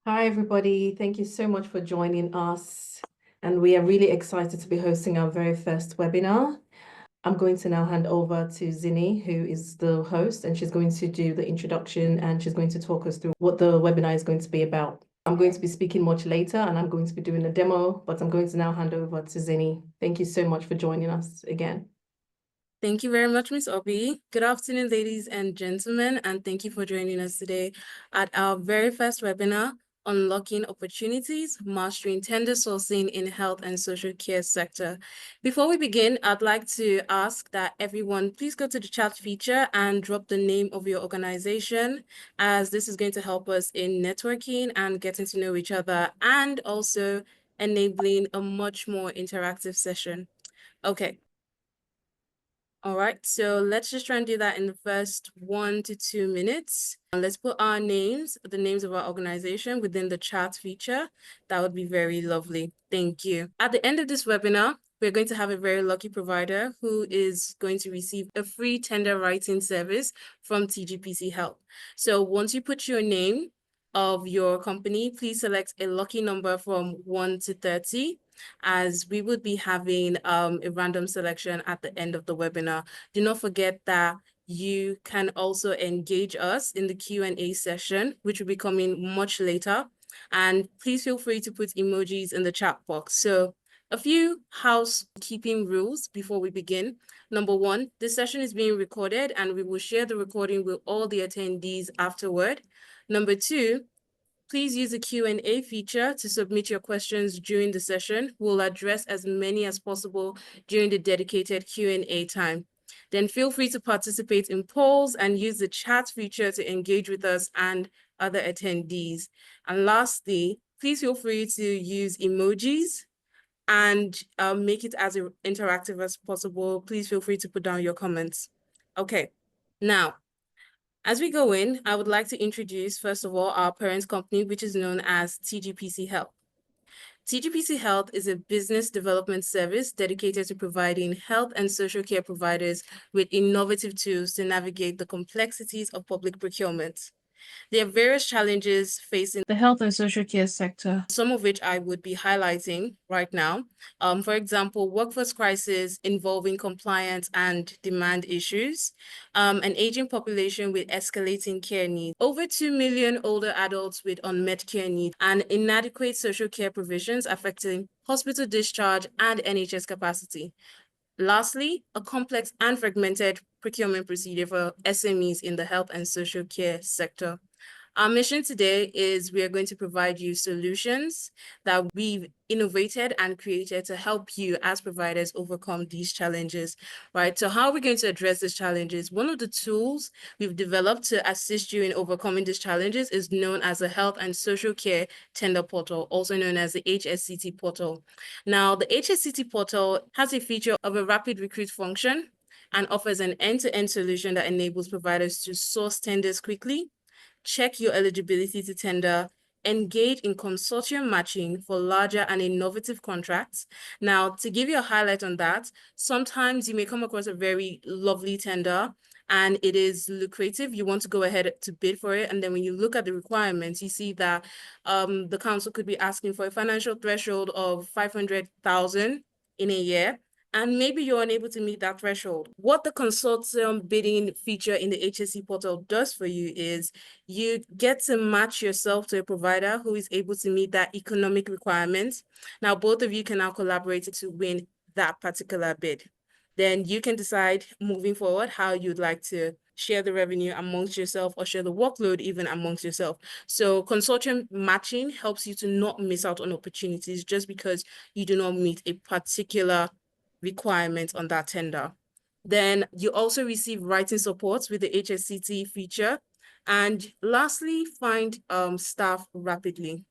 Hi, everybody. Thank you so much for joining us. And we are really excited to be hosting our very first webinar. I'm going to now hand over to Zinni, who is the host, and she's going to do the introduction and she's going to talk us through what the webinar is going to be about. I'm going to be speaking much later and I'm going to be doing a demo, but I'm going to now hand over to Zinni. Thank you so much for joining us again. Thank you very much, Ms. Obi. Good afternoon, ladies and gentlemen, and thank you for joining us today at our very first webinar, Unlocking Opportunities, Mastering Tender Sourcing in Health and Social Care Sector. Before we begin, I'd like to ask that everyone please go to the chat feature and drop the name of your organization, as this is going to help us in networking and getting to know each other and also enabling a much more interactive session. Okay. All right, so let's just try and do that in the first 1 to 2 minutes. Let's put our names, the names of our organization within the chat feature. That would be very lovely. Thank you. At the end of this webinar, we're going to have a very lucky provider who is going to receive a free tender writing service from TGPC Health. So once you put your name of your company, please select a lucky number from 1 to 30. As we would be having a random selection at the end of the webinar. Do not forget that you can also engage us in the Q&A session, which will be coming much later. And please feel free to put emojis in the chat box. So a few housekeeping rules before we begin. Number one, this session is being recorded and we will share the recording with all the attendees afterward. Number two, please use the Q&A feature to submit your questions during the session. We'll address as many as possible during the dedicated Q&A time. Then feel free to participate in polls and use the chat feature to engage with us and other attendees. And lastly, please feel free to use emojis and make it as interactive as possible. Please feel free to put down your comments. Okay, now, as we go in, I would like to introduce, first of all, our parent company, which is known as TGPC Health. TGPC Health is a business development service dedicated to providing health and social care providers with innovative tools to navigate the complexities of public procurement. There are various challenges facing the health and social care sector, some of which I would be highlighting right now. For example, workforce crisis involving compliance and demand issues, an aging population with escalating care needs, over 2 million older adults with unmet care needs, and inadequate social care provisions affecting hospital discharge and NHS capacity. Lastly, a complex and fragmented procurement procedure for SMEs in the health and social care sector. Our mission today is we are going to provide you solutions that we've innovated and created to help you as providers overcome these challenges, right? So how are we going to address these challenges? One of the tools we've developed to assist you in overcoming these challenges is known as the Health and Social Care Tender Portal, also known as the HSCT Portal. Now, the HSCT Portal has a feature of a rapid recruit function and offers an end-to-end solution that enables providers to source tenders quickly, check your eligibility to tender, engage in consortium matching for larger and innovative contracts. Now, to give you a highlight on that, sometimes you may come across a very lovely tender and it is lucrative. You want to go ahead to bid for it. And then when you look at the requirements, you see that the council could be asking for a financial threshold of 500,000 in a year. And maybe you're unable to meet that threshold. What the consortium bidding feature in the HSC portal does for you is you get to match yourself to a provider who is able to meet that economic requirement. Now, both of you can now collaborate to win that particular bid. Then you can decide moving forward how you'd like to share the revenue amongst yourself or share the workload even amongst yourself. So consortium matching helps you to not miss out on opportunities just because you do not meet a particular requirement on that tender. Then you also receive writing support with the HSCT feature. And lastly, find staff rapidly.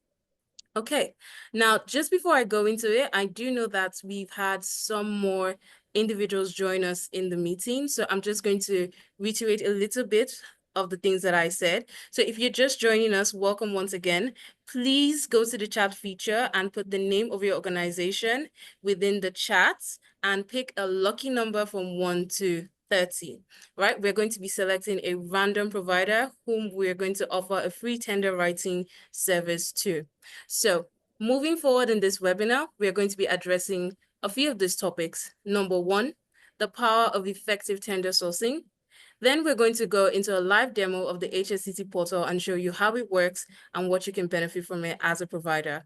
Okay, now just before I go into it, I do know that we've had some more individuals join us in the meeting. So I'm just going to reiterate a little bit of the things that I said. So if you're just joining us, welcome once again. Please go to the chat feature and put the name of your organization within the chat and pick a lucky number from 1 to 30, right? We're going to be selecting a random provider whom we're going to offer a free tender writing service to. So moving forward in this webinar, we're going to be addressing a few of these topics. Number one, the power of effective tender sourcing. Then we're going to go into a live demo of the HSCT portal and show you how it works and what you can benefit from it as a provider.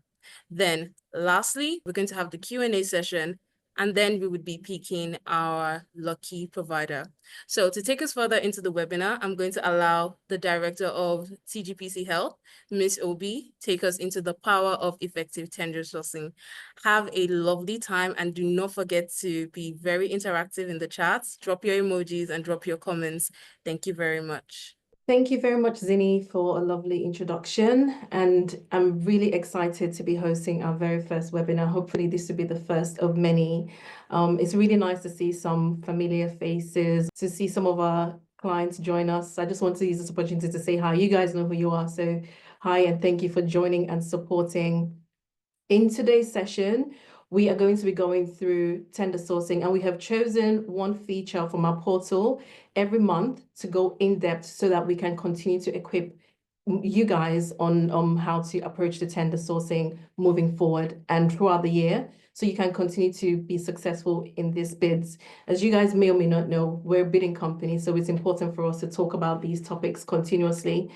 Then lastly, we're going to have the Q&A session, and then we would be picking our lucky provider. So to take us further into the webinar, I'm going to allow the director of TGPC Health, Ms. Obi, take us into the power of effective tender sourcing. Have a lovely time, and do not forget to be very interactive in the chats. Drop your emojis and drop your comments. Thank you very much. Thank you very much, Zinni, for a lovely introduction. And I'm really excited to be hosting our very first webinar. Hopefully this will be the first of many. It's really nice to see some familiar faces, to see some of our clients join us. I just want to use this opportunity to say hi. You guys know who you are. So hi, and thank you for joining and supporting. In today's session, we are going to be going through tender sourcing, and we have chosen one feature from our portal every month to go in depth so that we can continue to equip you guys on how to approach the tender sourcing moving forward and throughout the year, so you can continue to be successful in these bids. As you guys may or may not know, we're a bidding company, so it's important for us to talk about these topics continuously.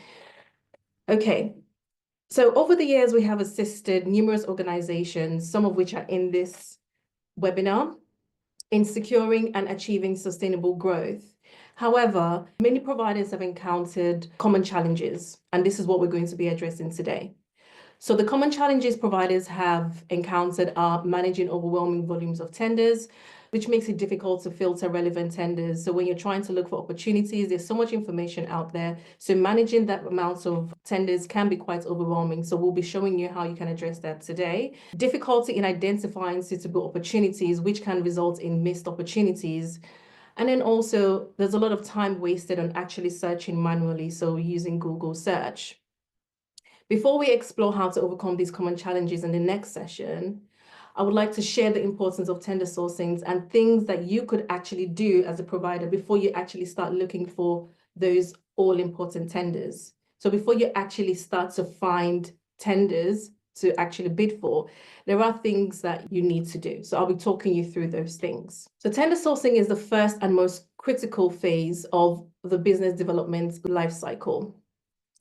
Okay. So over the years, we have assisted numerous organizations, some of which are in this webinar, in securing and achieving sustainable growth. However, many providers have encountered common challenges, and this is what we're going to be addressing today. So the common challenges providers have encountered are managing overwhelming volumes of tenders, which makes it difficult to filter relevant tenders. So when you're trying to look for opportunities, there's so much information out there. So managing that amount of tenders can be quite overwhelming. So we'll be showing you how you can address that today. Difficulty in identifying suitable opportunities, which can result in missed opportunities. And then also, there's a lot of time wasted on actually searching manually, so using Google search. Before we explore how to overcome these common challenges in the next session, I would like to share the importance of tender sourcings and things that you could actually do as a provider before you actually start looking for those all-important tenders. So before you actually start to find tenders to actually bid for, there are things that you need to do. So I'll be talking you through those things. So tender sourcing is the first and most critical phase of the business development life cycle.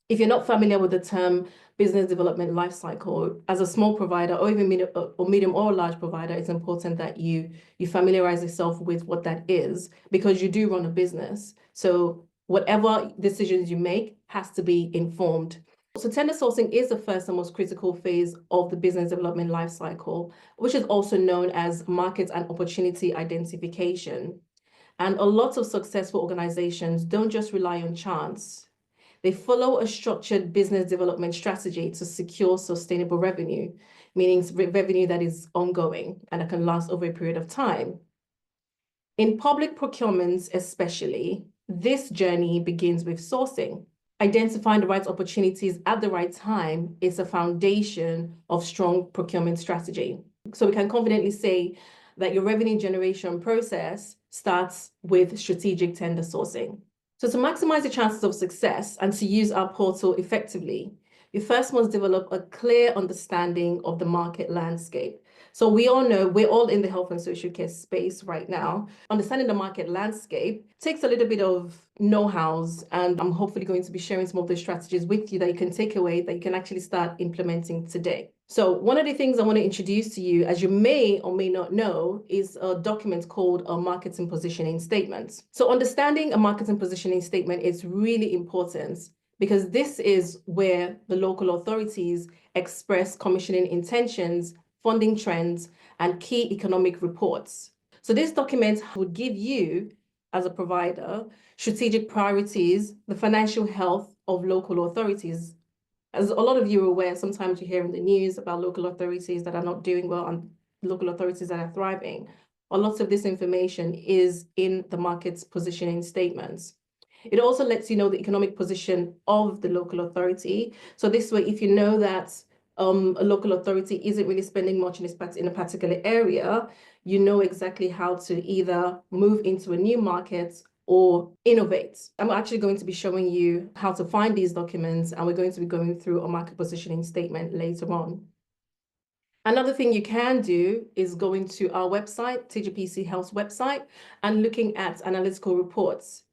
If you're not familiar with the term business development lifecycle, as a small provider or even medium or large provider, it's important that you familiarize yourself with what that is, because you do run a business. So whatever decisions you make has to be informed. So tender sourcing is the first and most critical phase of the business development lifecycle, which is also known as market and opportunity identification. And a lot of successful organizations don't just rely on chance. They follow a structured business development strategy to secure sustainable revenue, meaning revenue that is ongoing and that can last over a period of time. In public procurements especially, this journey begins with sourcing. Identifying the right opportunities at the right time is a foundation of strong procurement strategy. So we can confidently say that your revenue generation process starts with strategic tender sourcing. So to maximize the chances of success and to use our portal effectively, you first must develop a clear understanding of the market landscape. So we all know we're all in the health and social care space right now. Understanding the market landscape takes a little bit of know-hows, and I'm hopefully going to be sharing some of those strategies with you that you can take away, that you can actually start implementing today. So one of the things I want to introduce to you, as you may or may not know, is a document called a marketing positioning statement. So understanding a marketing positioning statement is really important, because this is where the local authorities express commissioning intentions, funding trends, and key economic reports. So this document would give you, as a provider, strategic priorities, the financial health of local authorities. As a lot of you are aware, sometimes you hear in the news about local authorities that are not doing well and local authorities that are thriving. A lot of this information is in the market's positioning statements. It also lets you know the economic position of the local authority. So this way, if you know that a local authority isn't really spending much in a particular area, you know exactly how to either move into a new market or innovate. I'm actually going to be showing you how to find these documents, and we're going to be going through a market positioning statement later on. Another thing you can do is going to our website, TGPC Health website, and looking at analytical reports.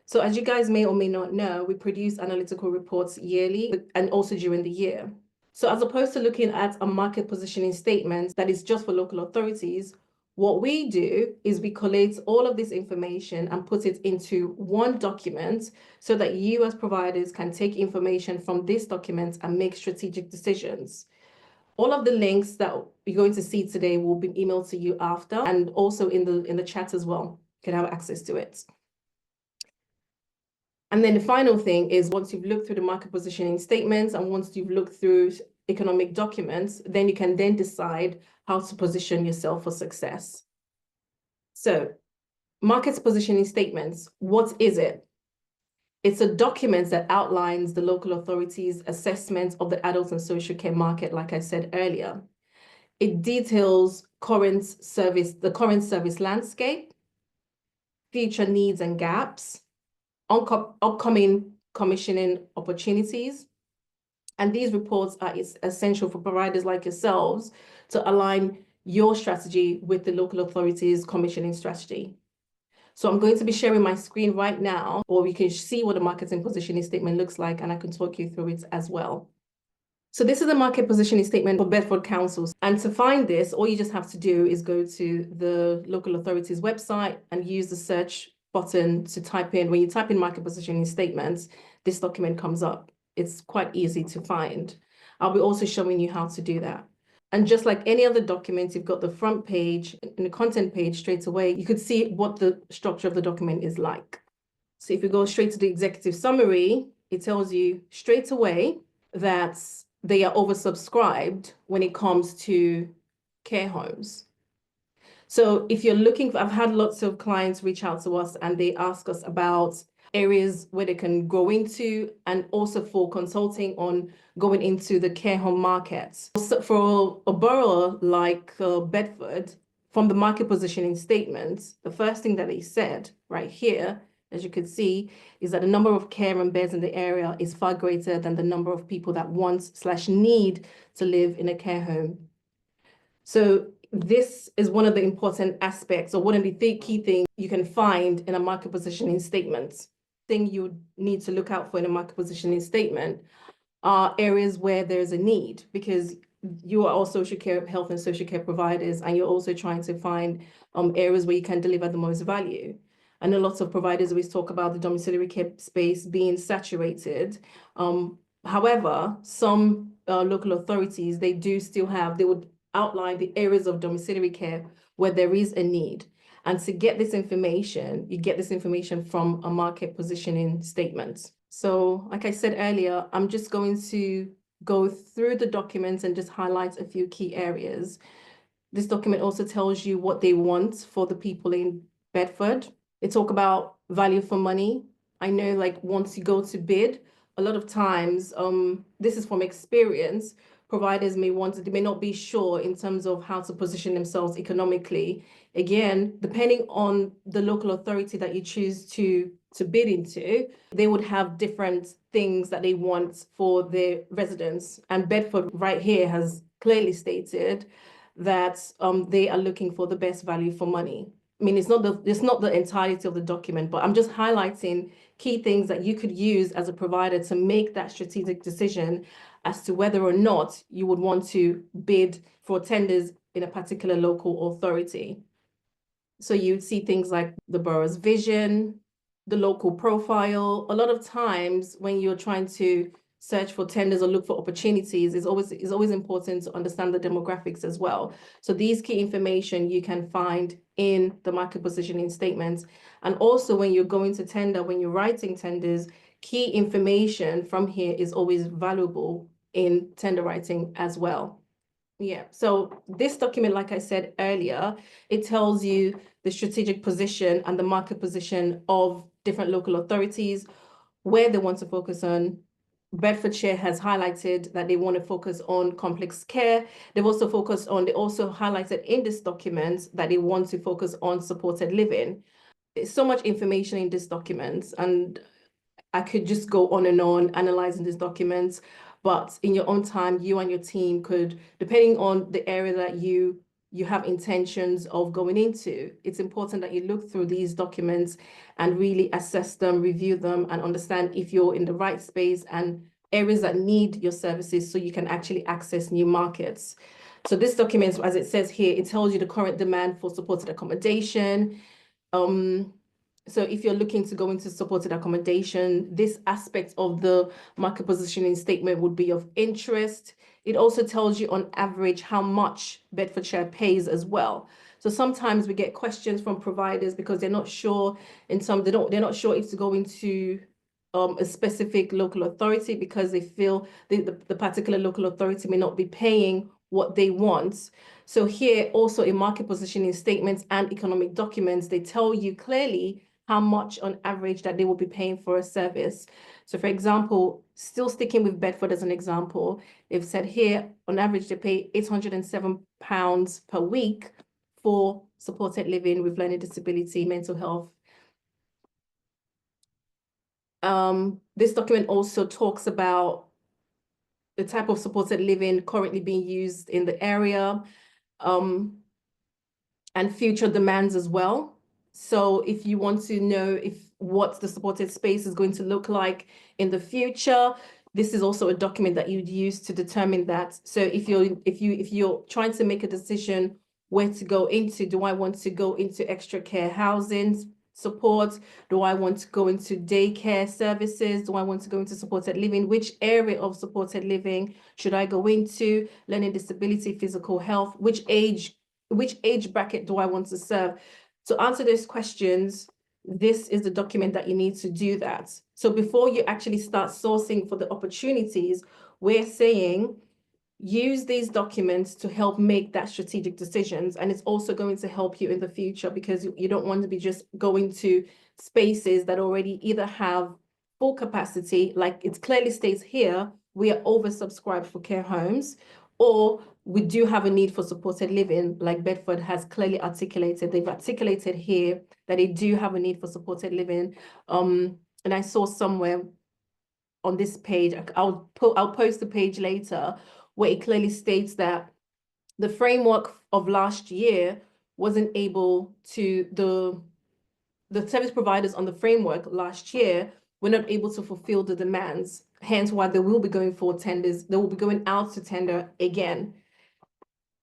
So as you guys may or may not know, we produce analytical reports yearly and also during the year. So as opposed to looking at a market positioning statement that is just for local authorities, what we do is we collate all of this information and put it into one document so that you as providers can take information from this document and make strategic decisions. All of the links that you're going to see today will be emailed to you after, and also in the chat as well. You can have access to it. And then the final thing is, once you've looked through the market positioning statements and once you've looked through economic documents, then you can then decide how to position yourself for success. So, market positioning statements, what is it? It's a document that outlines the local authority's assessment of the adult and social care market, like I said earlier. It details the current service landscape, future needs and gaps, upcoming commissioning opportunities. And these reports are essential for providers like yourselves to align your strategy with the local authority's commissioning strategy. So I'm going to be sharing my screen right now, or you can see what a marketing positioning statement looks like, and I can talk you through it as well. So this is a market positioning statement for Bedford councils. And to find this, all you just have to do is go to the local authority's website and use the search button to type in. When you type in market positioning statements, this document comes up. It's quite easy to find. I'll be also showing you how to do that. And just like any other document, you've got the front page and the content page straight away. You could see what the structure of the document is like. So if you go straight to the executive summary, it tells you straight away that they are oversubscribed when it comes to care homes. So if you're looking, I've had lots of clients reach out to us and they ask us about areas where they can go into, and also for consulting on going into the care home markets. So for a borough like Bedford, from the market positioning statements, the first thing that they said right here, as you can see, is that the number of care and beds in the area is far greater than the number of people that want/need to live in a care home. So this is one of the important aspects, or one of the key things you can find in a market positioning statement. Thing you need to look out for in a market positioning statement are areas where there's a need, because you are all social care, health and social care providers, and you're also trying to find areas where you can deliver the most value. And a lot of providers always talk about the domiciliary care space being saturated. However, some local authorities, they would outline the areas of domiciliary care where there is a need. And to get this information, you get this information from a market positioning statement. So like I said earlier, I'm just going to go through the documents and just highlight a few key areas. This document also tells you what they want for the people in Bedford. They talk about value for money. I know, like, once you go to bid, a lot of times, this is from experience, providers may not be sure in terms of how to position themselves economically. Again, depending on the local authority that you choose to bid into, they would have different things that they want for their residents. And Bedford right here has clearly stated that they are looking for the best value for money. I mean, it's not the entirety of the document, but I'm just highlighting key things that you could use as a provider to make that strategic decision as to whether or not you would want to bid for tenders in a particular local authority. So you'd see things like the borough's vision, the local profile. A lot of times when you're trying to search for tenders or look for opportunities, it's always important to understand the demographics as well. So these key information you can find in the market positioning statements. And also when you're going to tender, when you're writing tenders, key information from here is always valuable in tender writing as well. Yeah, so this document, like I said earlier, it tells you the strategic position and the market position of different local authorities, where they want to focus on. Bedfordshire has highlighted that they want to focus on complex care. They also highlighted in this document that they want to focus on supported living. so much information in this document, and I could just go on and on analyzing these documents, but in your own time, you and your team could, depending on the area that you have intentions of going into, it's important that you look through these documents and really assess them, review them, and understand if you're in the right space and areas that need your services so you can actually access new markets. So this document, as it says here, it tells you the current demand for supported accommodation. So if you're looking to go into supported accommodation, this aspect of the market positioning statement would be of interest. It also tells you on average how much Bedfordshire pays as well. So sometimes we get questions from providers because they're not sure they're not sure if to go into a specific local authority because they feel the particular local authority may not be paying what they want. So here also in market positioning statements and economic documents, they tell you clearly how much on average that they will be paying for a service. So for example, still sticking with Bedford as an example, they've said here, on average, they pay £807 per week for supported living with learning disability, mental health. This document also talks about the type of supported living currently being used in the area, and future demands as well. So if you want to know what the supported space is going to look like in the future, this is also a document that you'd use to determine that. So if you're trying to make a decision where to go into, do I want to go into extra care housing support? Do I want to go into daycare services? Do I want to go into supported living? Which area of supported living should I go into? Learning disability, physical health, which age bracket do I want to serve? To answer those questions, this is the document that you need to do that. So before you actually start sourcing for the opportunities, we're saying use these documents to help make that strategic decisions. And it's also going to help you in the future because you don't want to be just going to spaces that already either have full capacity, like it clearly states here, we are oversubscribed for care homes, or we do have a need for supported living, like Bedford has clearly articulated. They've articulated here that they do have a need for supported living. And I saw somewhere on this page, I'll post the page later, where it clearly states that the framework of last year wasn't able to, the service providers on the framework last year were not able to fulfill the demands, hence why they will be going for tenders, they will be going out to tender again.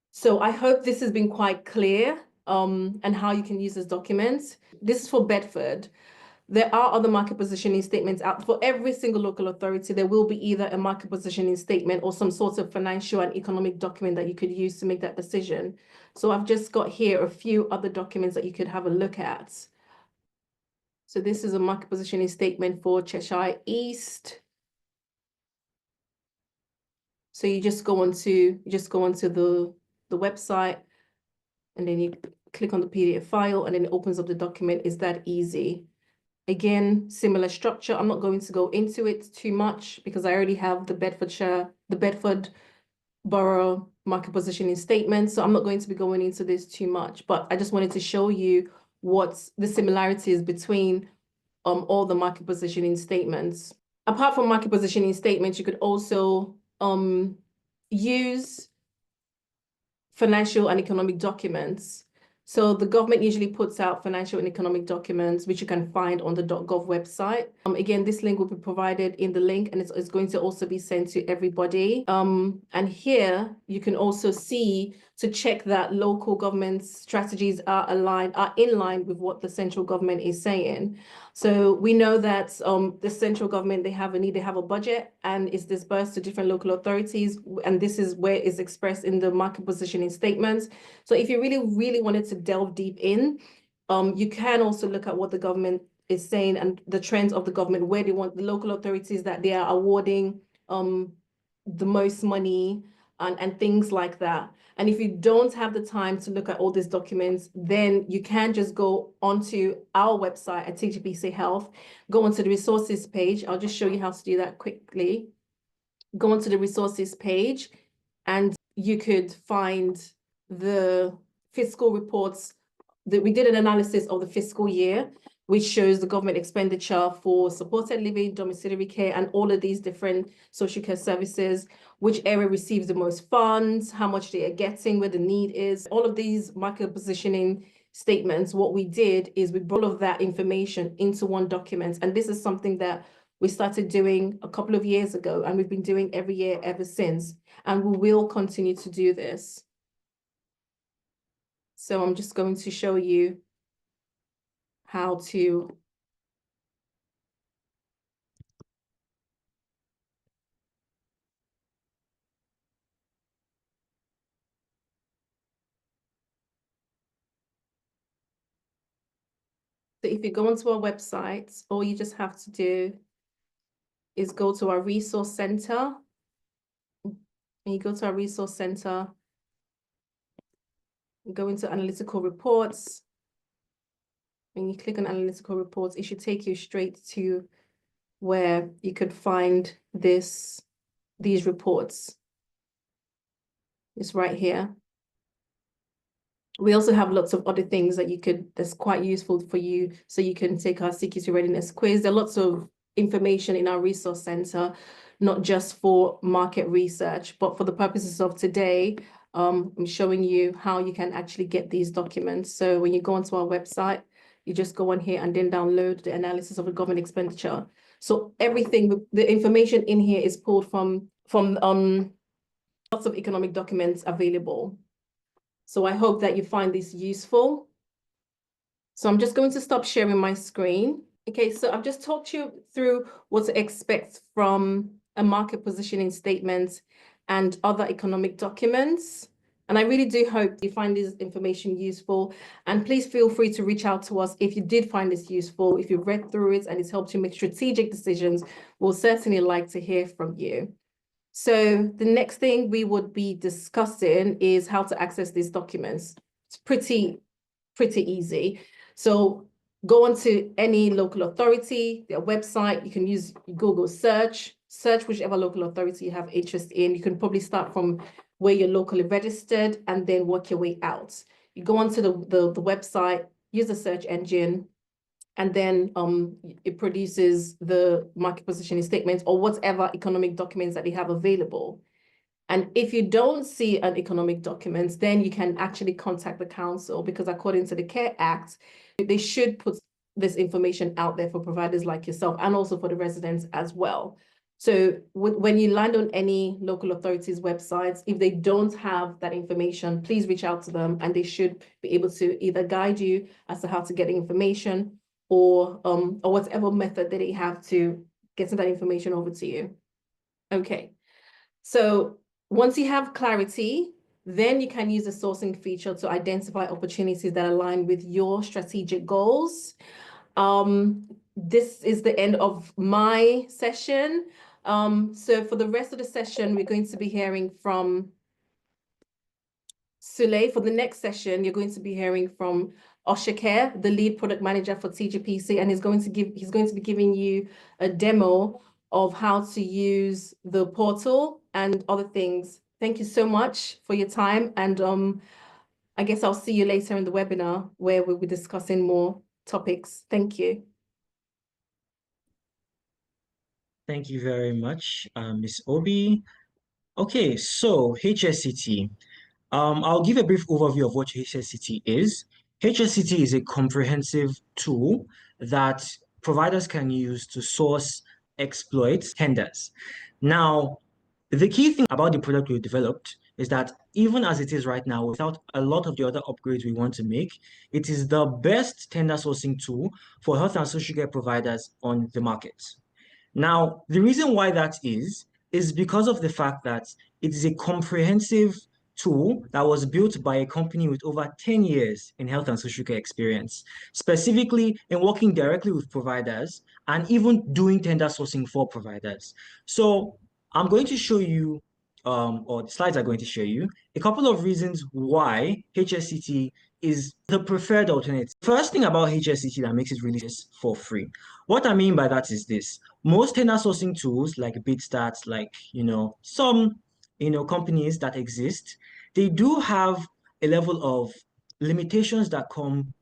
So I hope this has been quite clear, and how you can use this document. This is for Bedford. There are other market positioning statements out for every single local authority. There will be either a market positioning statement or some sort of financial and economic document that you could use to make that decision. So I've just got here a few other documents that you could have a look at. So this is a market positioning statement for Cheshire East. So you just go onto the website, and then you click on the PDF file, and then it opens up the document. It's that easy. Again, similar structure. I'm not going to go into it too much because I already have the Bedford Borough market positioning statement. So I'm not going to be going into this too much, but I just wanted to show you what the similarities between all the market positioning statements. Apart from market positioning statements, you could also use financial and economic documents. So the government usually puts out financial and economic documents, which you can find on the .gov website. Again, this link will be provided in the link, and it's going to also be sent to everybody. And here you can also see to check that local government strategies are in line with what the central government is saying. So we know that the central government, they have a budget, and it's dispersed to different local authorities, and this is where it's expressed in the market positioning statements. So if you really wanted to delve deep in, you can also look at what the government is saying and the trends of the government, where they want the local authorities that they are awarding the most money and things like that. And if you don't have the time to look at all these documents, then you can just go onto our website at TGPC Health, go onto the resources page. I'll just show you how to do that quickly. Go onto the resources page, and you could find the fiscal reports. We did an analysis of the fiscal year. which shows the government expenditure for supported living, domiciliary care, and all of these different social care services, which area receives the most funds, how much they are getting, where the need is, all of these market positioning statements. What we did is we brought all of that information into one document. And this is something that we started doing a couple of years ago, and we've been doing every year ever since. And we will continue to do this. So I'm just going to show you how to So if you go onto our website, all you just have to do is go to our resource center. And you go to our resource center, go into analytical reports. When you click on analytical reports, it should take you straight to where you could find these reports. It's right here. We also have lots of other things that that's quite useful for you. So you can take our CQC readiness quiz. There are lots of information in our resource center, not just for market research, but for the purposes of today, I'm showing you how you can actually get these documents. So when you go onto our website, you just go on here and then download the analysis of the government expenditure. So everything, the information in here is pulled from lots of economic documents available. So I hope that you find this useful. So I'm just going to stop sharing my screen. Okay, so I've just talked you through what to expect from a market positioning statement and other economic documents. And I really do hope you find this information useful. And please feel free to reach out to us if you did find this useful, if you've read through it and it's helped you make strategic decisions. We'll certainly like to hear from you. So the next thing we would be discussing is how to access these documents. It's pretty easy. So go onto any local authority, their website. You can use Google search whichever local authority you have interest in. You can probably start from where you're locally registered and then work your way out. You go onto the website, use the search engine, and then it produces the market positioning statements or whatever economic documents that they have available. And if you don't see an economic document, then you can actually contact the council, because according to the CARE Act, they should put this information out there for providers like yourself and also for the residents as well. So when you land on any local authorities' websites, if they don't have that information, please reach out to them and they should be able to either guide you as to how to get the information or whatever method that they have to get that information over to you. Okay, so once you have clarity, then you can use the sourcing feature to identify opportunities that align with your strategic goals. This is the end of my session. So for the rest of the session, we're going to be hearing from Sule. For the next session, you're going to be hearing from Oshake, the lead product manager for TGPC, and he's going to be giving you a demo of how to use the portal and other things. Thank you so much for your time, and I guess I'll see you later in the webinar where we'll be discussing more topics. Thank you. Thank you very much, Ms. Obi. Okay, so HSCT. I'll give a brief overview of what HSCT is. HSCT is a comprehensive tool that providers can use to source, exploit tenders. Now, the key thing about the product we developed is that even as it is right now, without a lot of the other upgrades we want to make, it is the best tender sourcing tool for health and social care providers on the market. Now, the reason why that is because of the fact that it is a comprehensive tool that was built by a company with over 10 years in health and social care experience, specifically in working directly with providers and even doing tender sourcing for providers. So I'm going to show you, or the slides are going to show you, a couple of reasons why HSCT is the preferred alternative. First thing about HSCT that makes it really is for free. What I mean by that is this. Most tender sourcing tools like BidStats, like, some, companies that exist, they do have a level of limitations that come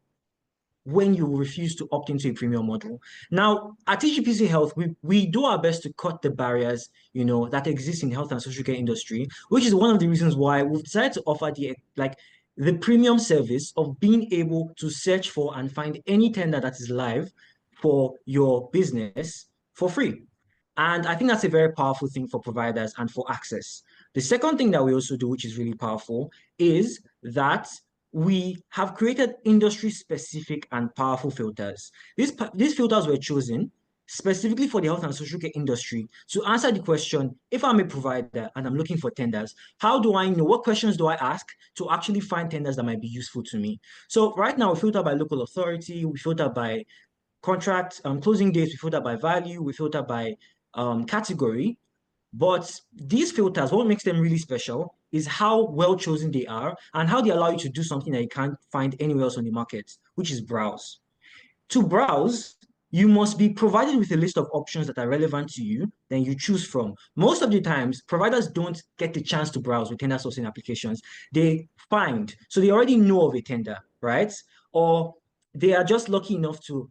when you refuse to opt into a premium model. Now, at TGPC Health, we do our best to cut the barriers, that exist in the health and social care industry, which is one of the reasons why we've decided to offer the premium service of being able to search for and find any tender that is live for your business for free. And I think that's a very powerful thing for providers and for access. The second thing that we also do, which is really powerful, is that we have created industry-specific and powerful filters. These filters were chosen specifically for the health and social care industry to answer the question, if I'm a provider and I'm looking for tenders, how do I know, what questions do I ask to actually find tenders that might be useful to me? So right now we filter by local authority, we filter by contract closing dates, we filter by value, we filter by category. But these filters, what makes them really special is how well chosen they are and how they allow you to do something that you can't find anywhere else on the market, which is browse. To browse, you must be provided with a list of options that are relevant to you, then you choose from. Most of the times, providers don't get the chance to browse with tender sourcing applications. They find, so they already know of a tender, right? Or they are just lucky enough to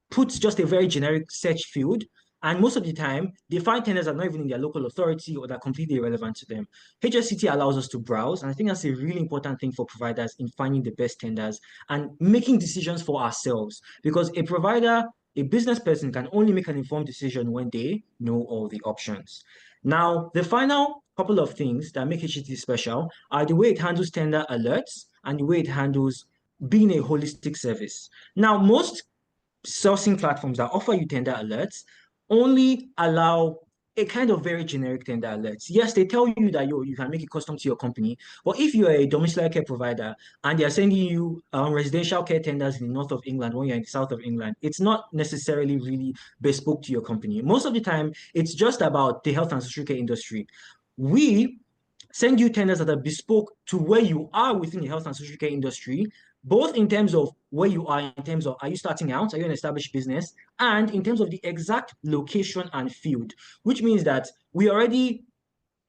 put just a very generic search field. And most of the time, they find tenders that are not even in their local authority or that are completely irrelevant to them. HSCT allows us to browse, and I think that's a really important thing for providers in finding the best tenders and making decisions for ourselves. Because a provider, a business person can only make an informed decision when they know all the options. Now, the final couple of things that make HSCT special are the way it handles tender alerts and the way it handles being a holistic service. Now, most sourcing platforms that offer you tender alerts only allow a kind of very generic tender alerts. Yes, they tell you that you can make it custom to your company, but if you're a domiciliary care provider and they're sending you residential care tenders in the north of England when you're in the south of England, it's not necessarily really bespoke to your company. Most of the time, it's just about the health and social care industry. We send you tenders that are bespoke to where you are within the health and social care industry, both in terms of where you are, in terms of are you starting out, are you an established business, and in terms of the exact location and field, which means that we already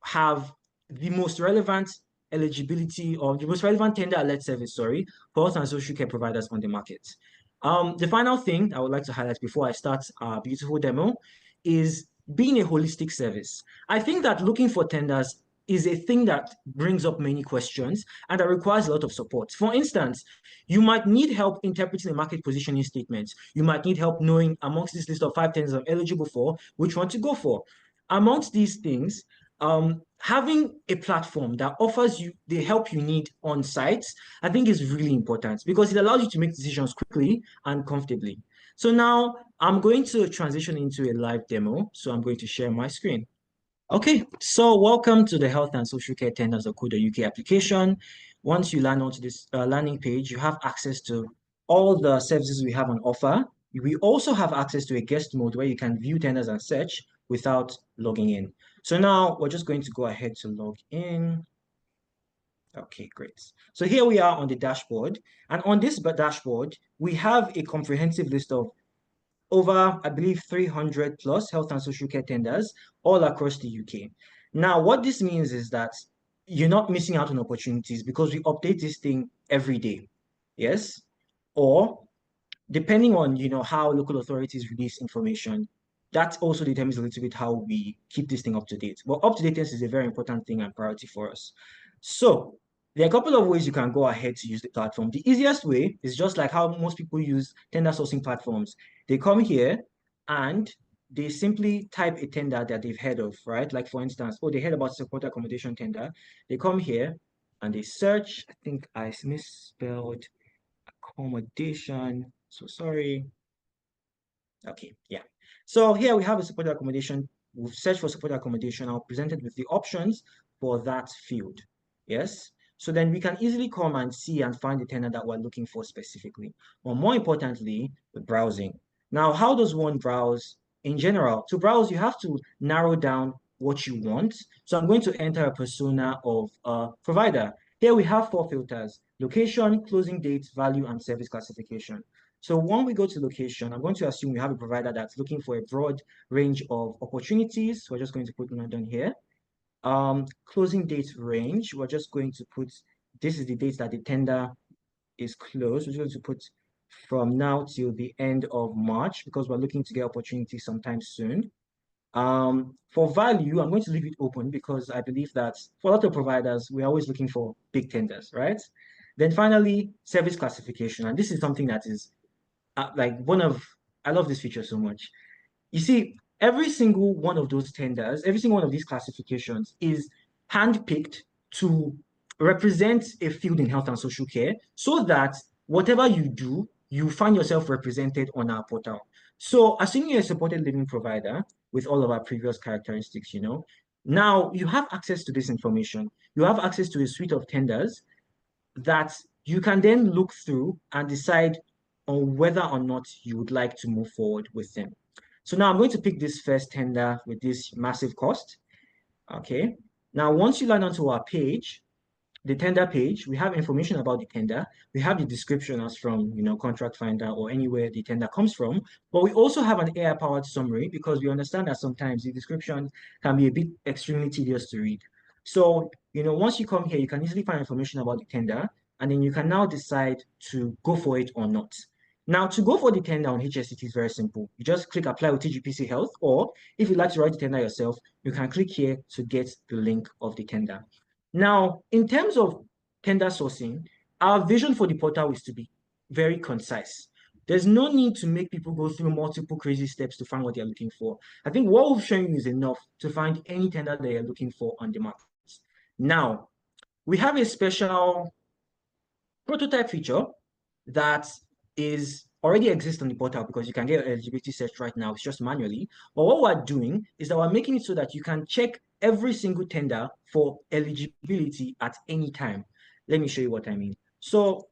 have the most relevant eligibility or the most relevant tender alert service, for health and social care providers on the market. The final thing I would like to highlight before I start our beautiful demo is being a holistic service. I think that looking for tenders is a thing that brings up many questions and that requires a lot of support. For instance, you might need help interpreting a market positioning statement. You might need help knowing amongst this list of 5 tenders I'm eligible for, which one to go for. Amongst these things, having a platform that offers you the help you need on site, I think is really important because it allows you to make decisions quickly and comfortably. So now I'm going to transition into a live demo. So I'm going to share my screen. Okay, so welcome to the Health and Social Care Tenders of UK application. Once you land onto this landing page, you have access to all the services we have on offer. We also have access to a guest mode where you can view tenders and search without logging in. So now we're just going to go ahead to log in. Okay, great. So here we are on the dashboard. And on this dashboard, we have a comprehensive list of over, I believe, 300 plus health and social care tenders all across the UK. Now, what this means is that you're not missing out on opportunities because we update this thing every day. Yes? Or depending on, how local authorities release information, that also determines a little bit how we keep this thing up to date. But up-to-dateness is a very important thing and priority for us. So there are a couple of ways you can go ahead to use the platform. The easiest way is just like how most people use tender sourcing platforms. They come here and they simply type a tender that they've heard of, right? Like for instance, they heard about supported accommodation tender. They come here and they search. I think I misspelled accommodation. So sorry. Okay, yeah. So here we have a supported accommodation. We've searched for supported accommodation. I'll present it with the options for that field. Yes. So then we can easily come and see and find the tender that we're looking for specifically. Or more importantly, the browsing. Now, how does one browse in general? To browse, you have to narrow down what you want. So I'm going to enter a persona of a provider. Here we have 4 filters: location, closing date, value, and service classification. So when we go to location, I'm going to assume we have a provider that's looking for a broad range of opportunities. So we're just going to put London here. Closing date range, we're just going to put, this is the date that the tender is closed. We're going to put from now till the end of March because we're looking to get opportunities sometime soon. For value, I'm going to leave it open because I believe that for a lot of providers, we're always looking for big tenders, right? Then finally, service classification. And this is something that is I love this feature so much. You see, every single one of those tenders, every single one of these classifications is handpicked to represent a field in health and social care so that whatever you do, you find yourself represented on our portal. So assuming you're a supported living provider with all of our previous characteristics, now you have access to this information. You have access to a suite of tenders that you can then look through and decide on whether or not you would like to move forward with them. So now I'm going to pick this first tender with this massive cost. Okay. Now, once you land onto our page, the tender page, we have information about the tender. We have the description as from, Contract Finder or anywhere the tender comes from. But we also have an AI-powered summary because we understand that sometimes the description can be a bit extremely tedious to read. So, once you come here, you can easily find information about the tender, and then you can now decide to go for it or not. Now, to go for the tender on HSCT is very simple. You just click Apply with TGPC Health, or if you'd like to write the tender yourself, you can click here to get the link of the tender. Now, in terms of tender sourcing, our vision for the portal is to be very concise. There's no need to make people go through multiple crazy steps to find what they're looking for. I think what we've shown you is enough to find any tender that you're looking for on the market. Now, we have a special prototype feature that is already exists on the portal because you can get eligibility search right now. It's just manually. But what we're doing is that we're making it so that you can check every single tender for eligibility at any time. Let me show you what I mean. So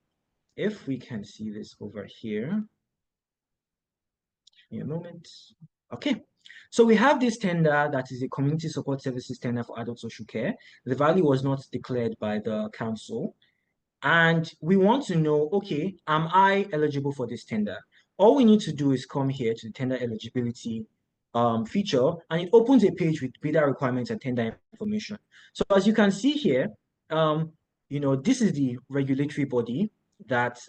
if we can see this over here, give me a moment. Okay. So we have this tender that is a community support services tender for adult social care. The value was not declared by the council. And we want to know, okay, am I eligible for this tender? All we need to do is come here to the tender eligibility feature, and it opens a page with bidder requirements and tender information. So as you can see here, this is the regulatory body that,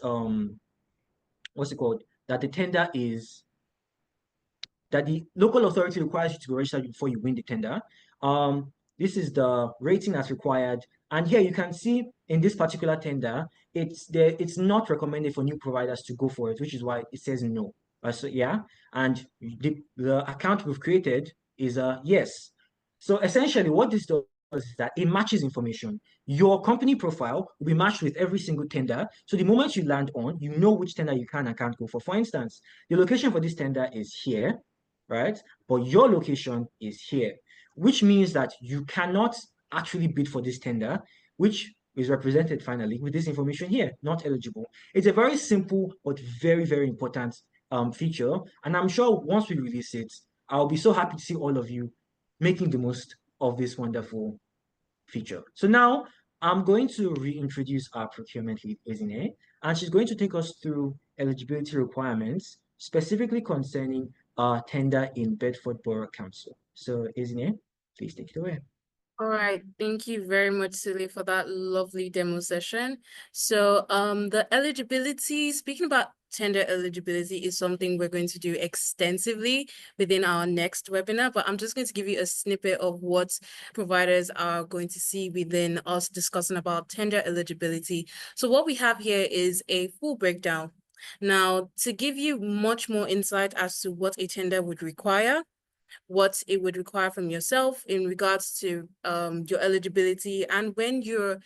what's it called? That the tender is, that the local authority requires you to be registered before you win the tender. This is the rating that's required. And here you can see in this particular tender, it's not recommended for new providers to go for it, which is why it says no. So yeah, and the account we've created is a yes. So essentially what this does is that it matches information. Your company profile will be matched with every single tender. So the moment you land on, you know which tender you can and can't go for. For instance, the location for this tender is here, right? But your location is here, which means that you cannot actually bid for this tender, which is represented finally with this information here, not eligible. It's a very simple but very, very important feature. And I'm sure once we release it, I'll be so happy to see all of you making the most of this wonderful feature. So now I'm going to reintroduce our procurement lead, Ezine, and she's going to take us through eligibility requirements, specifically concerning our tender in Bedford Borough Council. So Ezine, please take it away. All right, thank you very much, Silly, for that lovely demo session. So the eligibility, speaking about tender eligibility, is something we're going to do extensively within our next webinar, but I'm just going to give you a snippet of what providers are going to see within us discussing about tender eligibility. So what we have here is a full breakdown. Now, to give you much more insight as to what a tender would require, what it would require from yourself in regards to your eligibility, and when you're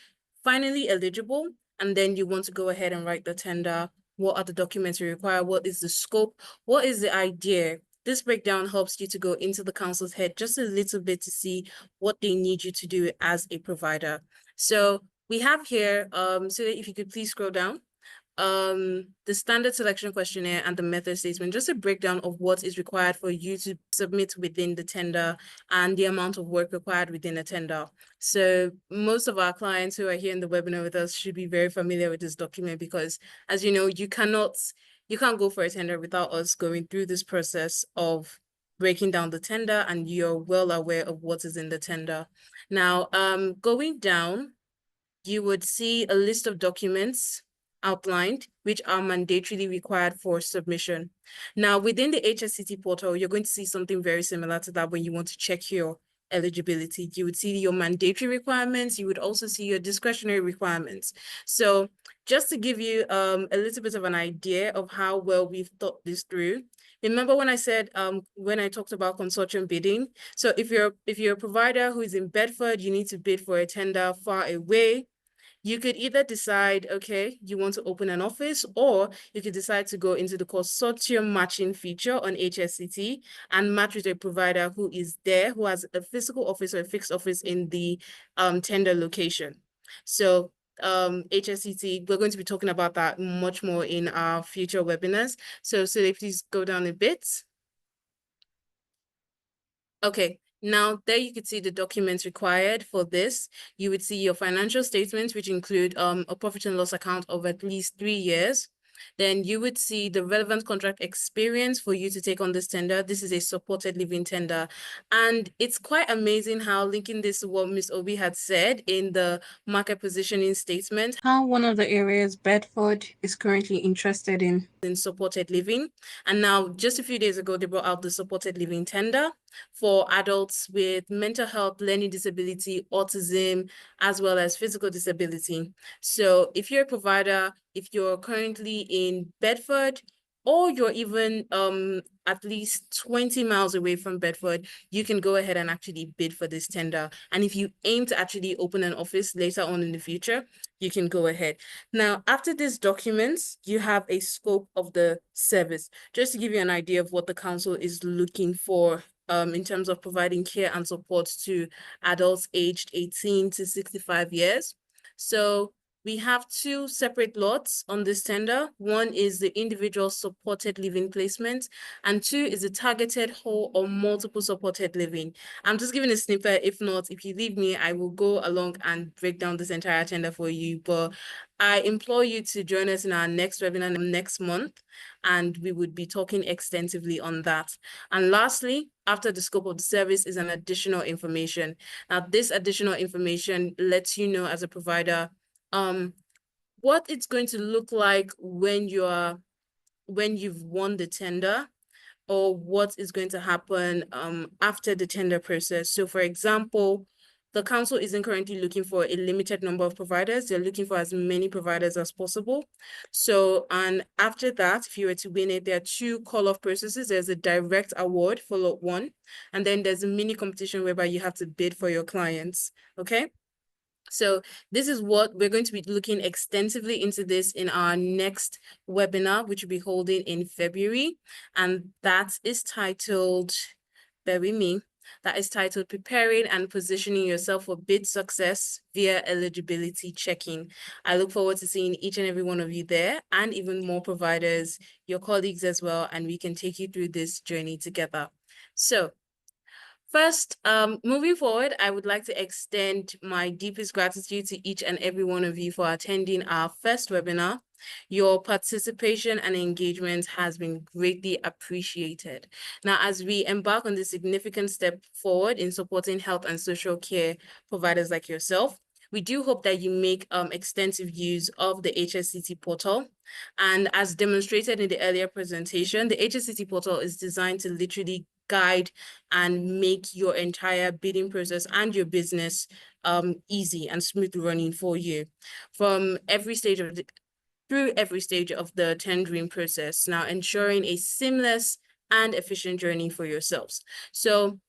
finally eligible and then you want to go ahead and write the tender, what are the documents you require, what is the scope, what is the idea. This breakdown helps you to go into the council's head just a little bit to see what they need you to do as a provider. So we have here, so if you could please scroll down, the standard selection questionnaire and the method statement, just a breakdown of what is required for you to submit within the tender and the amount of work required within a tender. So most of our clients who are here in the webinar with us should be very familiar with this document because, as you know, you can't go for a tender without us going through this process of breaking down the tender, and you're well aware of what is in the tender. Now, going down, you would see a list of documents outlined, which are mandatorily required for submission. Now, within the HSCT portal, you're going to see something very similar to that when you want to check your eligibility. You would see your mandatory requirements. You would also see your discretionary requirements. So just to give you a little bit of an idea of how well we've thought this through, remember when I said, when I talked about consortium bidding? So if you're a provider who is in Bedford, you need to bid for a tender far away. You could either decide, okay, you want to open an office, or you could decide to go into the consortium matching feature on HSCT and match with a provider who is there, who has a physical office or a fixed office in the tender location. So HSCT, we're going to be talking about that much more in our future webinars. So please go down a bit. Okay, now there you could see the documents required for this. You would see your financial statements, which include a profit and loss account of at least 3 years. Then you would see the relevant contract experience for you to take on this tender. This is a supported living tender. And it's quite amazing how, linking this to what Ms. Obi had said in the market positioning statement, how one of the areas Bedford is currently interested in supported living. And now just a few days ago, they brought out the supported living tender for adults with mental health, learning disability, autism, as well as physical disability. So if you're a provider, if you're currently in Bedford, or you're even at least 20 miles away from Bedford, you can go ahead and actually bid for this tender. And if you aim to actually open an office later on in the future, you can go ahead. Now, after these documents, you have a scope of the service, just to give you an idea of what the council is looking for in terms of providing care and support to adults aged 18 to 65 years. So we have 2 separate lots on this tender. One is the individual supported living placement, and 2 is the targeted whole or multiple supported living. I'm just giving a snippet. If not, if you leave me, I will go along and break down this entire tender for you. But I implore you to join us in our next webinar next month, and we would be talking extensively on that. And lastly, after the scope of the service is an additional information. Now, this additional information lets you know as a provider what it's going to look like when you've won the tender, or what is going to happen after the tender process. So for example, the council isn't currently looking for a limited number of providers. They're looking for as many providers as possible. So, and after that, if you were to win it, there are 2 call-off processes. There's a direct award for lot 1, and then there's a mini competition whereby you have to bid for your clients, okay? So this is what we're going to be looking extensively into this in our next webinar, which we'll be holding in February. And that is titled, bear with me, that is titled Preparing and Positioning Yourself for Bid Success via Eligibility Checking. I look forward to seeing each and every one of you there, and even more providers, your colleagues as well, and we can take you through this journey together. So first, moving forward, I would like to extend my deepest gratitude to each and every one of you for attending our first webinar. Your participation and engagement has been greatly appreciated. Now, as we embark on this significant step forward in supporting health and social care providers like yourself, we do hope that you make extensive use of the HSCT portal. And as demonstrated in the earlier presentation, the HSCT portal is designed to literally guide and make your entire bidding process and your business easy and smooth running for you from every stage of through every stage of the tendering process, now ensuring a seamless and efficient journey for yourselves. So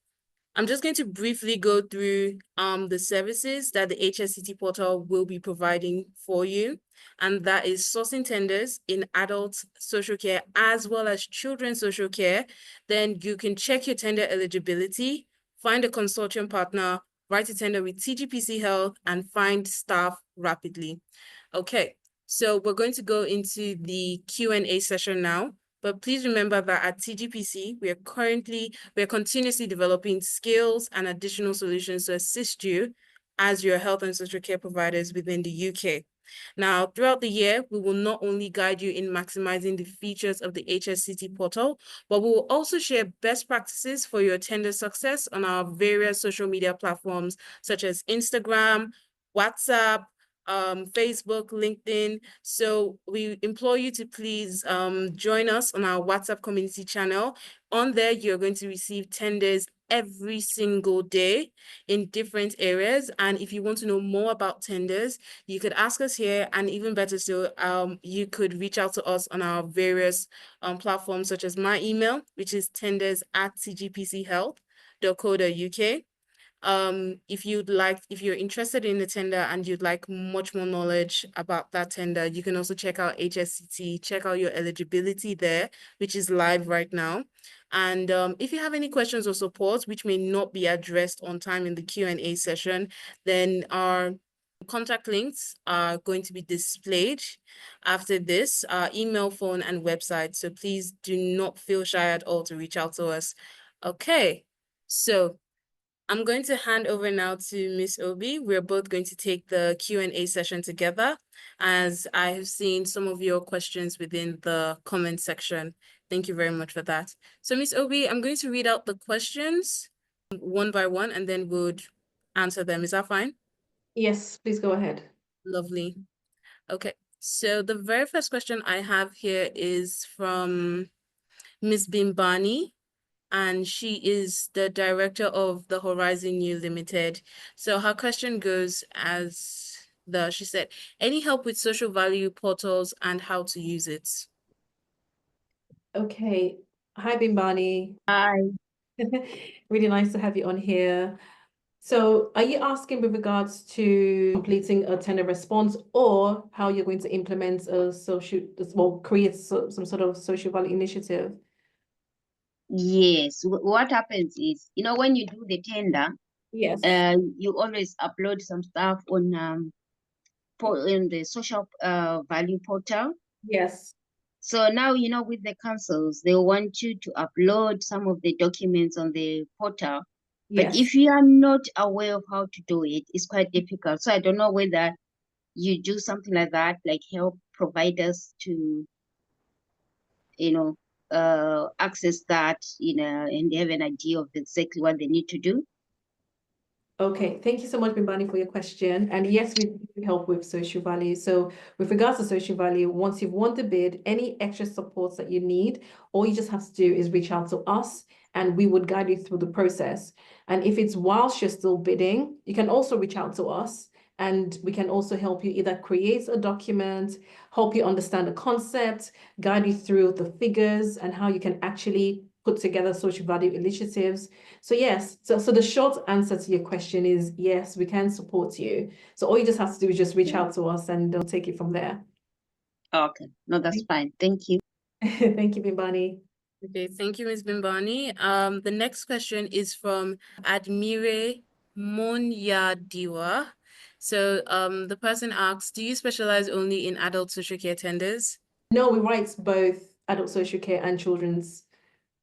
I'm just going to briefly go through the services that the HSCT portal will be providing for you. And that is sourcing tenders in adult social care as well as children's social care. Then you can check your tender eligibility, find a consortium partner, write a tender with TGPC Health, and find staff rapidly. Okay, so we're going to go into the Q&A session now. But please remember that at TGPC, we are continuously developing skills and additional solutions to assist you as your health and social care providers within the UK. Now, throughout the year, we will not only guide you in maximizing the features of the HSCT portal, but we will also share best practices for your tender success on our various social media platforms, such as Instagram, WhatsApp, Facebook, LinkedIn. So we implore you to please join us on our WhatsApp community channel. On there, you're going to receive tenders every single day in different areas. And if you want to know more about tenders, you could ask us here, and even better still, you could reach out to us on our various platforms, such as my email, which is tenders@tgpchealth.co.uk. If you're interested in the tender and you'd like much more knowledge about that tender, you can also check out HSCT, check out your eligibility there, which is live right now. And if you have any questions or support which may not be addressed on time in the Q&A session, then our contact links are going to be displayed after this, email, phone, and website. So please do not feel shy at all to reach out to us. Okay, so I'm going to hand over now to Miss Obi. We're both going to take the Q&A session together, as I have seen some of your questions within the comment section. Thank you very much for that. So Miss Obi, I'm going to read out the questions one by one, and then we'll answer them. Is that fine? Yes, please go ahead. Lovely. Okay, so the very first question I have here is from Miss Bimbani, and she is the director of the Horizon New Limited. So her question goes as she said, any help with social value portals and how to use it? Okay. Hi, Bimbani. Hi. Really nice to have you on here. So are you asking with regards to completing a tender response, or how you're going to implement a create some sort of social value initiative? Yes. What happens is, when you do the tender, Yes. you always upload some stuff on in the social value portal. Yes. So now, with the councils, they want you to upload some of the documents on the portal. But Yes. if you are not aware of how to do it, it's quite difficult. So I don't know whether you do something like that, like help providers to, access that, and they have an idea of exactly what they need to do. Okay, thank you so much, Bimbani, for your question. And yes, we do help with social value. So with regards to social value, once you've won the bid, any extra supports that you need, all you just have to do is reach out to us and we would guide you through the process. And if it's whilst you're still bidding, you can also reach out to us and we can also help you either create a document, help you understand the concept, guide you through the figures and how you can actually put together social value initiatives. So yes, so the short answer to your question is yes, we can support you. So all you just have to do is just reach out to us and they'll take it from there. Okay, no, that's fine. Thank you. Thank you, Bimbani. Okay, thank you, Ms. Bimbani. The next question is from Admire Monyadiwa. So the person asks, do you specialize only in adult social care tenders? No, we write both adult social care and children's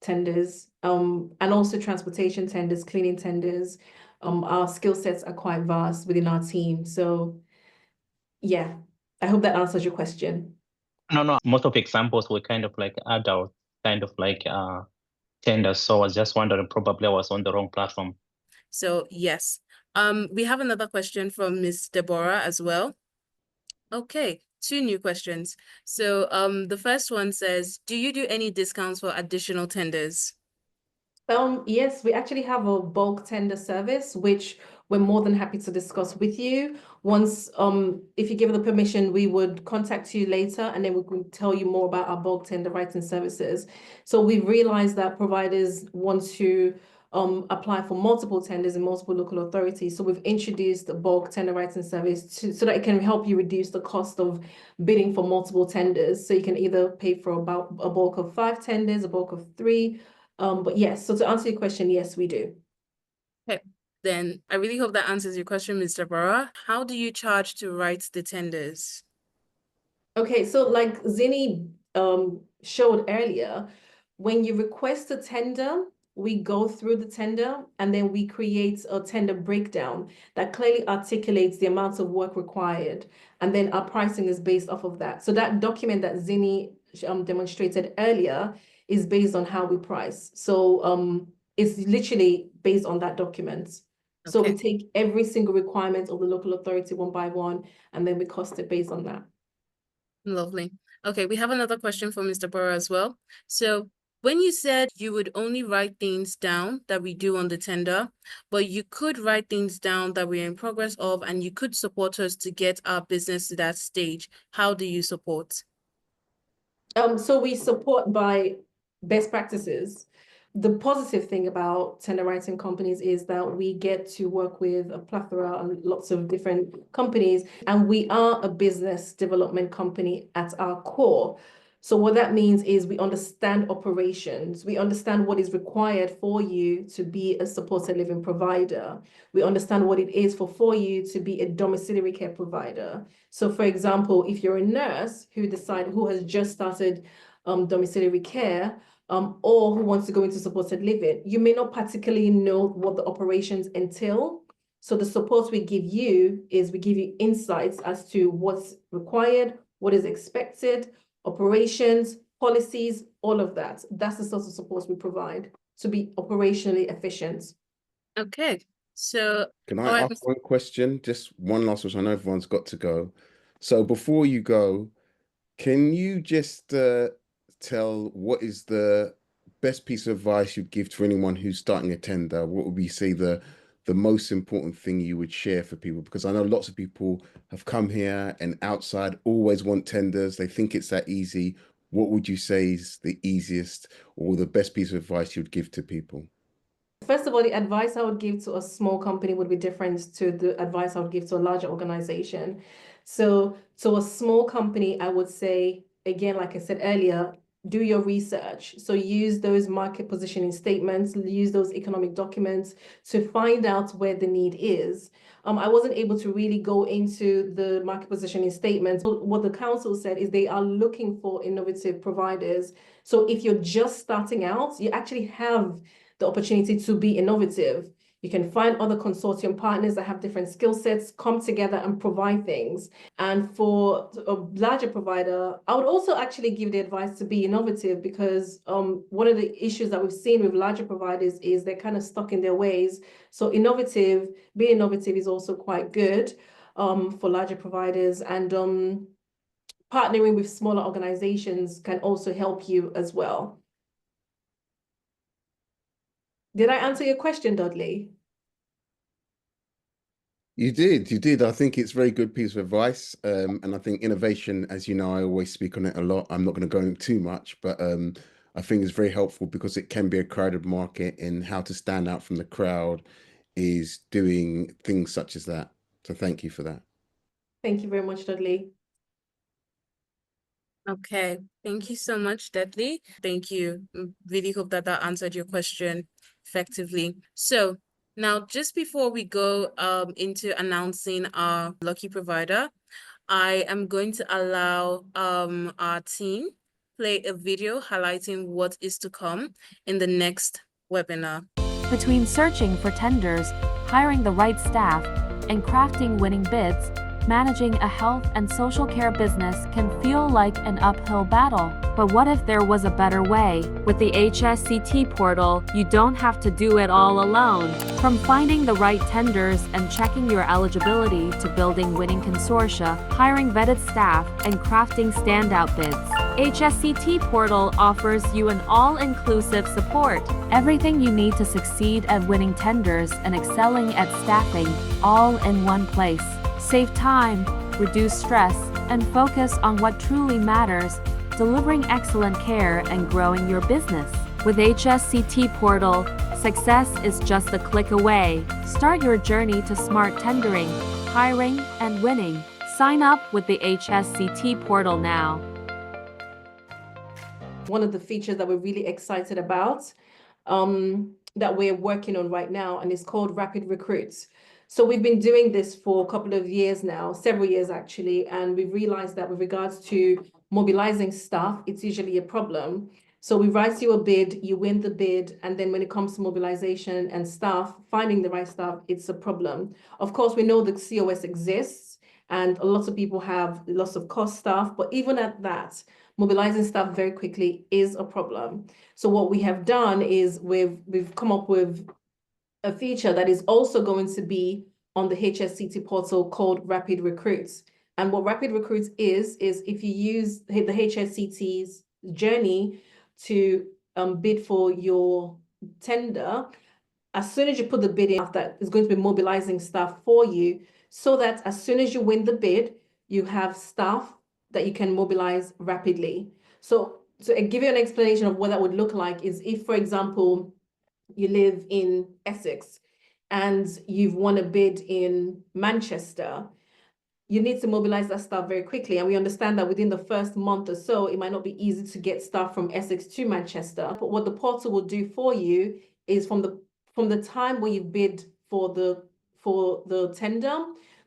tenders, and also transportation tenders, cleaning tenders. Our skill sets are quite vast within our team. So yeah, I hope that answers your question. No, most of the examples were kind of like adult, kind of like tenders. So I was just wondering, probably I was on the wrong platform. So yes. We have another question from Ms. Deborah as well. Okay, 2 new questions. So the first one says, do you do any discounts for additional tenders? Yes, we actually have a bulk tender service, which we're more than happy to discuss with you. Once, if you give the permission, we would contact you later and then we can tell you more about our bulk tender writing services. So we've realized that providers want to apply for multiple tenders in multiple local authorities. So we've introduced the bulk tender writing service so that it can help you reduce the cost of bidding for multiple tenders. So you can either pay for about a bulk of 5 tenders, a bulk of 3. But yes, so to answer your question, yes, we do. Okay, then I really hope that answers your question, Mr. Barra. How do you charge to write the tenders? Okay, so like Zinni showed earlier, when you request a tender, we go through the tender and then we create a tender breakdown that clearly articulates the amounts of work required. And then our pricing is based off of that. So that document that Zinni demonstrated earlier is based on how we price. So it's literally based on that document. So we Okay. take every single requirement of the local authority one by one, and then we cost it based on that. Lovely. Okay, we have another question for Mr. Burrow as well. So when you said you would only write things down that we do on the tender, but you could write things down that we're in progress of, and you could support us to get our business to that stage, how do you support? So we support by best practices. The positive thing about tender writing companies is that we get to work with a plethora and lots of different companies, and we are a business development company at our core. So what that means is we understand operations. We understand what is required for you to be a supported living provider. We understand what it is for you to be a domiciliary care provider. So for example, if you're a nurse who has just started domiciliary care, or who wants to go into supported living, you may not particularly know what the operations entail. So the support we give you is we give you insights as to what's required, what is expected, operations, policies, all of that. That's the sort of support we provide to be operationally efficient. Okay, so Can all I right, ask one question? Just one last one. I know everyone's got to go. So before you go, can you just tell what is the best piece of advice you'd give to anyone who's starting a tender? What would you say the most important thing you would share for people? Because I know lots of people have come here and outside always want tenders. They think it's that easy. What would you say is the easiest or the best piece of advice you'd give to people? First of all, the advice I would give to a small company would be different to the advice I would give to a larger organization. So to a small company, I would say, again, like I said earlier, do your research. So use those market positioning statements, use those economic documents to find out where the need is. I wasn't able to really go into the market positioning statements. What the council said is they are looking for innovative providers. So if you're just starting out, you actually have the opportunity to be innovative. You can find other consortium partners that have different skill sets, come together and provide things. And for a larger provider, I would also actually give the advice to be innovative, because one of the issues that we've seen with larger providers is they're kind of stuck in their ways. So being innovative is also quite good for larger providers, and partnering with smaller organizations can also help you as well. Did I answer your question, Dudley? You did. I think it's a very good piece of advice. And I think innovation, as you know, I always speak on it a lot. I'm not going to go into too much, but I think it's very helpful because it can be a crowded market, and how to stand out from the crowd is doing things such as that. So thank you for that. Thank you very much, Dudley. Okay, thank you so much, Dudley. Thank you. Really hope that answered your question effectively. So now, just before we go into announcing our lucky provider, I am going to allow our team play a video highlighting what is to come in the next webinar. Between searching for tenders, hiring the right staff, and crafting winning bids, managing a health and social care business can feel like an uphill battle. But what if there was a better way? With the HSCT Portal, you don't have to do it all alone. From finding the right tenders and checking your eligibility to building winning consortia, hiring vetted staff, and crafting standout bids, HSCT Portal offers you an all-inclusive support. Everything you need to succeed at winning tenders and excelling at staffing, all in one place. Save time, reduce stress, and focus on what truly matters, delivering excellent care and growing your business. With HSCT Portal, success is just a click away. Start your journey to smart tendering, hiring, and winning. Sign up with the HSCT Portal now. One of the features that we're really excited about that we're working on right now, and it's called Rapid Recruits. So we've been doing this for a couple of years now, several years actually, and we've realized that with regards to mobilizing staff, it's usually a problem. So we write you a bid, you win the bid, and then when it comes to mobilization and staff, finding the right staff, it's a problem. Of course, we know the COS exists, and a lot of people have lots of cost staff, but even at that, mobilizing staff very quickly is a problem. So what we have done is we've come up with a feature that is also going to be on the HSCT portal called Rapid Recruits. And what Rapid Recruits is if you use the HSCT's journey to bid for your tender, as soon as you put the bid in, that is going to be mobilizing staff for you, so that as soon as you win the bid, you have staff that you can mobilize rapidly. So to give you an explanation of what that would look like is if, for example, you live in Essex and you've won a bid in Manchester, you need to mobilize that staff very quickly. And we understand that within the first month or so, it might not be easy to get staff from Essex to Manchester. But what the portal will do for you is from the time where you bid for the tender,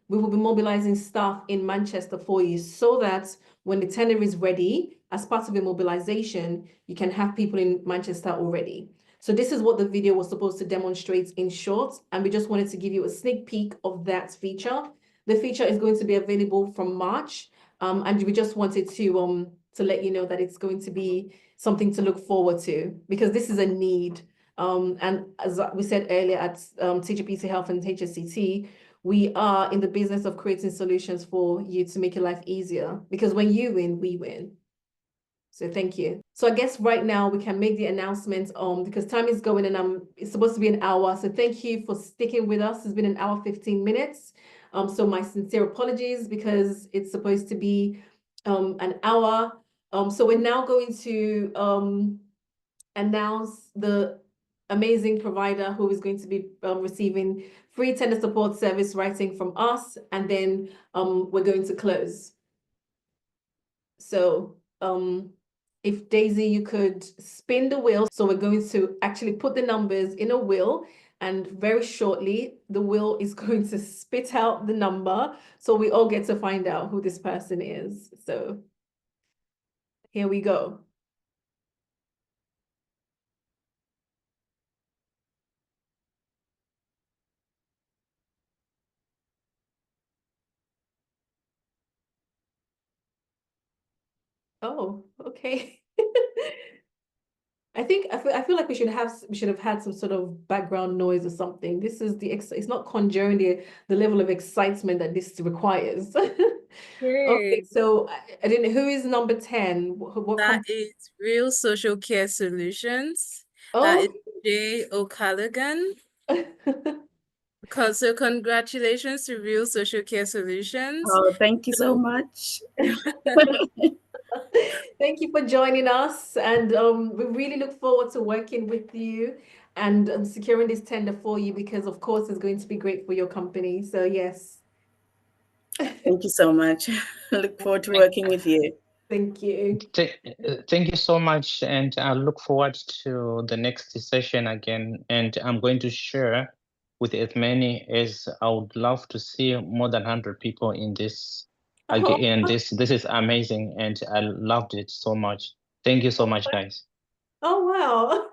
we will be mobilizing staff in Manchester for you, so that when the tender is ready, as part of your mobilization, you can have people in Manchester already. So this is what the video was supposed to demonstrate in short, and we just wanted to give you a sneak peek of that feature. The feature is going to be available from March, and we just wanted to let you know that it's going to be something to look forward to, because this is a need. And as we said earlier at TGPC Health and HSCT, we are in the business of creating solutions for you to make your life easier, because when you win, we win. So thank you. So I guess right now we can make the announcement because time is going and it's supposed to be an hour. So thank you for sticking with us. It's been an hour, 15 minutes. So my sincere apologies, because it's supposed to be an hour. So we're now going to announce the amazing provider who is going to be receiving free tender support service writing from us, and then we're going to close. So if Daisy, you could spin the wheel. So we're going to actually put the numbers in a wheel, and very shortly the wheel is going to spit out the number, so we all get to find out who this person is. So here we go. Oh, okay. I feel like we should have had some sort of background noise or something. This is it's not conjuring the level of excitement that this requires. Okay, so I didn't know, who is number 10? That is Real Social Care Solutions. Oh. That is Jay O'Callaghan. So congratulations to Real Social Care Solutions. Oh, thank you so much. Thank you for joining us, and we really look forward to working with you and securing this tender for you, because of course it's going to be great for your company. So yes. Thank you so much. I look forward to working with you. Thank you. Thank you so much, and I look forward to the next session again, and I'm going to share with as many as I would love to see more than 100 people in this. Again, this is amazing, and I loved it so much. Thank you so much, guys. Oh, wow.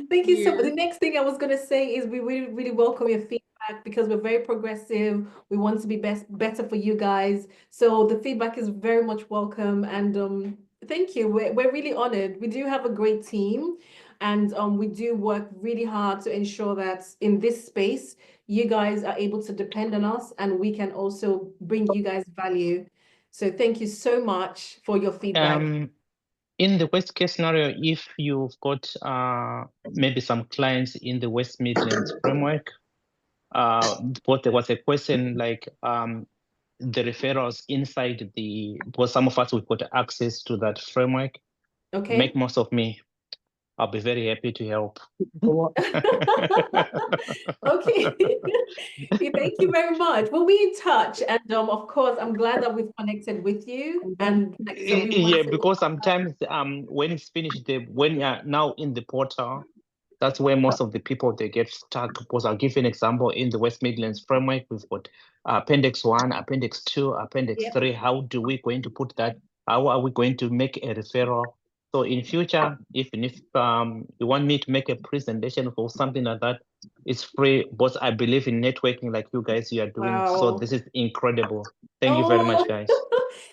Thank you so much. The next thing I was going to say is we really, really welcome your feedback, because we're very progressive. We want to be better for you guys. So the feedback is very much welcome. And thank you. We're really honored. We do have a great team, and we do work really hard to ensure that in this space, you guys are able to depend on us, and we can also bring you guys value. So thank you so much for your feedback. In the worst case scenario, if you've got maybe some clients in the West Midlands framework, but there was a question like the referrals inside because some of us, we've got access to that framework. Okay. Make most of me. I'll be very happy to help. Okay. Thank you very much. We'll be in touch, and of course, I'm glad that we've connected with you. And so yeah, because sometimes when it's finished, when you're now in the portal, that's where most of the people they get stuck. Because I'll give you an example. In the West Midlands framework, we've got Appendix 1, Appendix 2, Appendix 3. How do we going to put that? How are we going to make a referral? So in future, if you want me to make a presentation for something like that, it's free. But I believe in networking like you guys you are doing. Wow. So this is incredible. Thank you very much, guys.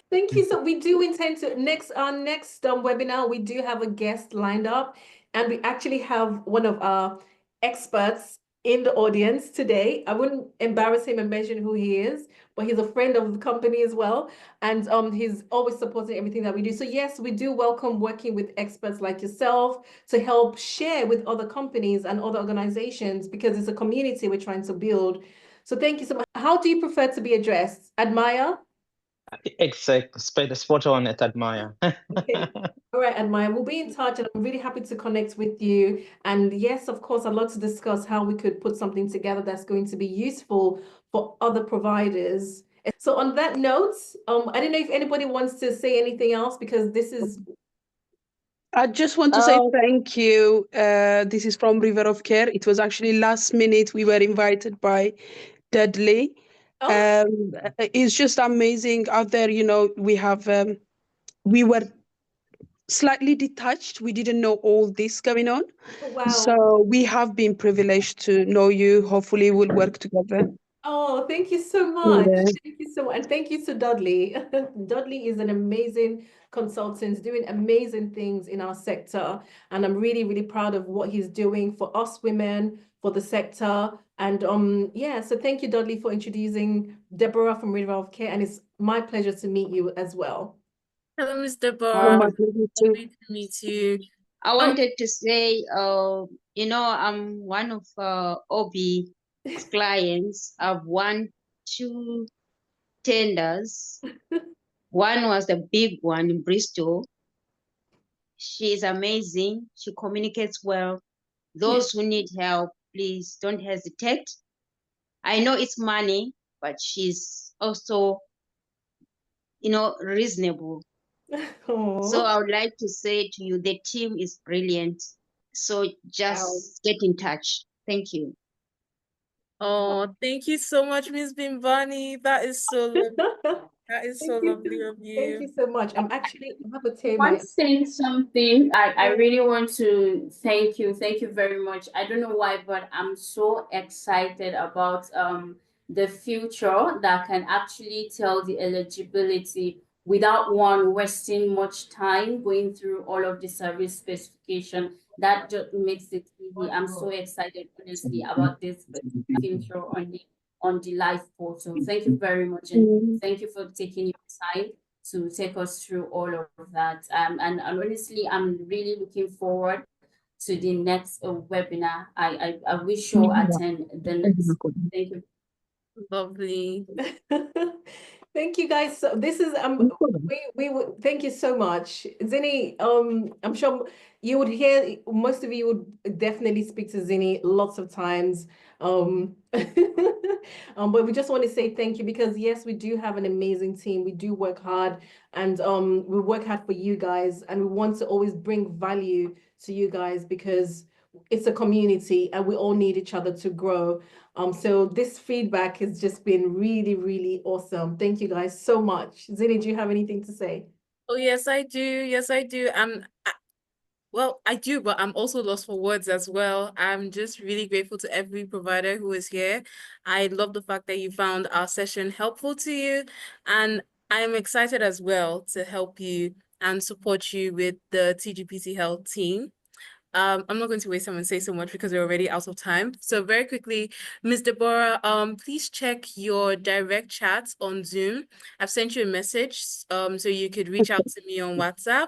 Thank you. So we do intend to our next webinar, we do have a guest lined up, and we actually have one of our experts in the audience today. I wouldn't embarrass him and mention who he is, but he's a friend of the company as well. And he's always supporting everything that we do. So yes, we do welcome working with experts like yourself to help share with other companies and other organizations, because it's a community we're trying to build. So thank you so much. How do you prefer to be addressed? Admire? Exactly, spot on at Admire. Okay. All right, Admire, we'll be in touch, and I'm really happy to connect with you. And yes, of course, I'd love to discuss how we could put something together that's going to be useful for other providers. So on that note, I don't know if anybody wants to say anything else, because this is... I just want to say thank you. This is from River of Care. It was actually last minute. We were invited by Dudley. Oh, It's just amazing out there. You know, we were slightly detached. We didn't know all this going on. wow. So we have been privileged to know you. Hopefully we'll work together. Oh, thank you so much. Yeah. Thank you so much. And thank you to Dudley. Dudley is an amazing consultant doing amazing things in our sector. And I'm really, really proud of what he's doing for us women, for the sector. And yeah, so thank you, Dudley, for introducing Deborah from River of Care. And it's my pleasure to meet you as well. Hello, Ms. Deborah. my pleasure too. Lovely to meet you. I wanted to say, you know, I'm one of Obi's clients. I've won 2 tenders. One was the big one in Bristol. She's amazing. She communicates well. Those who need help, please don't hesitate. I know it's money, but she's also, you know, reasonable. So I would like to say to you, the team is brilliant. So just get in touch. Thank you. Oh, thank you so much, Ms. Bimbani. That is so lovely. That is so lovely of you. Thank you so much. I have a tear. Want to say something. I really want to thank you. Thank you very much. I don't know why, but I'm so excited about the future that can actually tell the eligibility without one wasting much time going through all of the service specification. That just makes it easy. I'm so excited, honestly, about this future on the live portal. Thank you very much, and thank you for taking your time to take us through all of that. And honestly, I'm really looking forward to the next webinar. I wish you'll attend the next. Thank you. Lovely. Thank you, guys. So this is we would thank you so much, Zinni. I'm sure you would hear, most of you would definitely speak to Zinni lots of times. But we just want to say thank you, because yes, we do have an amazing team. We do work hard, and we work hard for you guys, and we want to always bring value to you guys, because it's a community and we all need each other to grow. So this feedback has just been really, really awesome. Thank you guys so much. Zinni, do you have anything to say? Oh, yes, I do. Yes, I do. Well, I do, but I'm also lost for words as well. I'm just really grateful to every provider who is here. I love the fact that you found our session helpful to you, and I'm excited as well to help you and support you with the TGPC Health team. I'm not going to waste time and say so much because we're already out of time. So very quickly, Ms. Deborah, please check your direct chat on Zoom. I've sent you a message, so you could reach out to me on WhatsApp.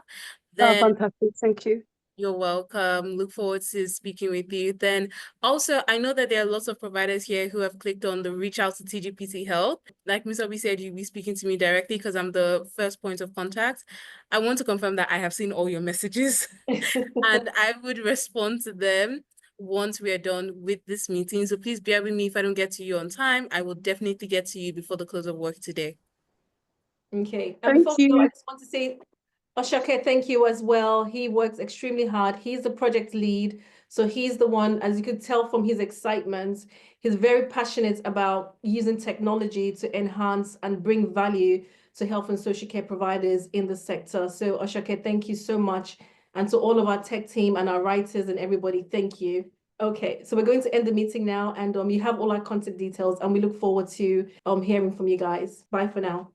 Then Fantastic. Thank you. you're welcome. Look forward to speaking with you. Then also, I know that there are lots of providers here who have clicked on the reach out to TGPC Health. Like Ms. Obi said, you'll be speaking to me directly because I'm the first point of contact. I want to confirm that I have seen all your messages and I would respond to them once we are done with this meeting. So please bear with me if I don't get to you on time. I will definitely get to you before the close of work today. Okay. And before we go, I just want to say, Oshake, thank you as well. He works extremely hard. He's the project lead. So he's the one, as you could tell from his excitement, he's very passionate about using technology to enhance and bring value to health and social care providers in the sector. So Oshake, thank you so much. And to all of our tech team and our writers and everybody, thank you. Okay, so we're going to end the meeting now, and you have all our contact details, and we look forward to hearing from you guys. Bye for now.